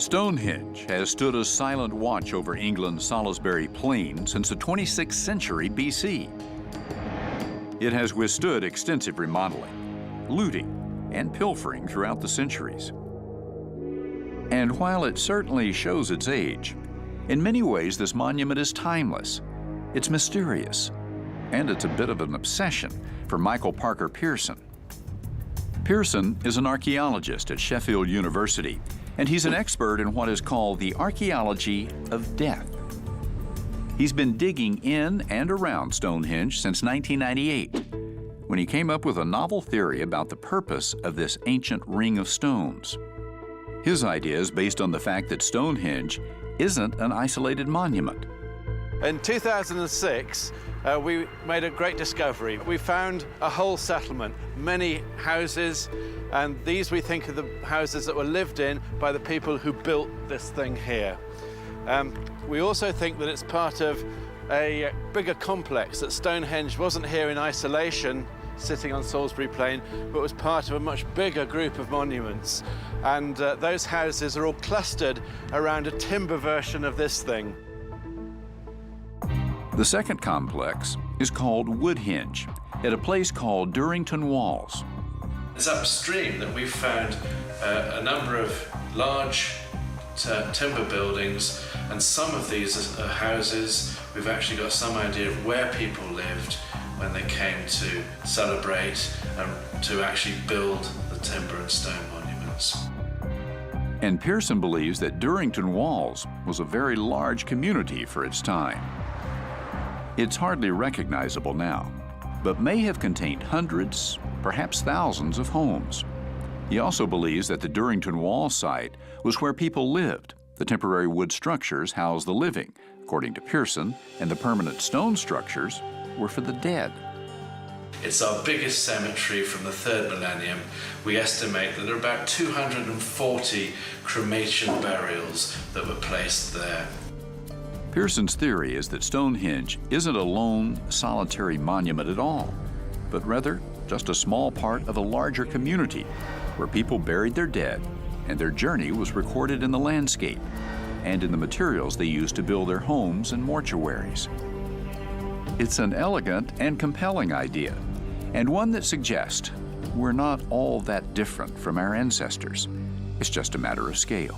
Stonehenge has stood a silent watch over England's Salisbury Plain since the 26th century BC. It has withstood extensive remodeling, looting, and pilfering throughout the centuries. And while it certainly shows its age, in many ways this monument is timeless. It's mysterious, and it's a bit of an obsession for Michael Parker Pearson. Pearson is an archaeologist at Sheffield University, and he's an expert in what is called the archaeology of death. He's been digging in and around Stonehenge since 1998, when he came up with a novel theory about the purpose of this ancient ring of stones. His idea is based on the fact that Stonehenge isn't an isolated monument. In 2006, we made a great discovery. We found a whole settlement, many houses, and these we think are the houses that were lived in by the people who built this thing here. We also think that it's part of a bigger complex, that Stonehenge wasn't here in isolation, sitting on Salisbury Plain, but was part of a much bigger group of monuments. And those houses are all clustered around a timber version of this thing. The second complex is called Woodhenge, at a place called Durrington Walls. It's upstream that we've found a number of large timber buildings, and some of these are houses. We've actually got some idea of where people lived when they came to celebrate and to actually build the timber and stone monuments. And Pearson believes that Durrington Walls was a very large community for its time. It's hardly recognizable now, but may have contained hundreds, perhaps thousands of homes. He also believes that the Durrington Wall site was where people lived. The temporary wood structures housed the living, according to Pearson, and the permanent stone structures were for the dead. It's our biggest cemetery from the 3rd millennium. We estimate that there are about 240 cremation burials that were placed there. Pearson's theory is that Stonehenge isn't a lone, solitary monument at all, but rather just a small part of a larger community where people buried their dead, and their journey was recorded in the landscape and in the materials they used to build their homes and mortuaries. It's an elegant and compelling idea, and one that suggests we're not all that different from our ancestors. It's just a matter of scale.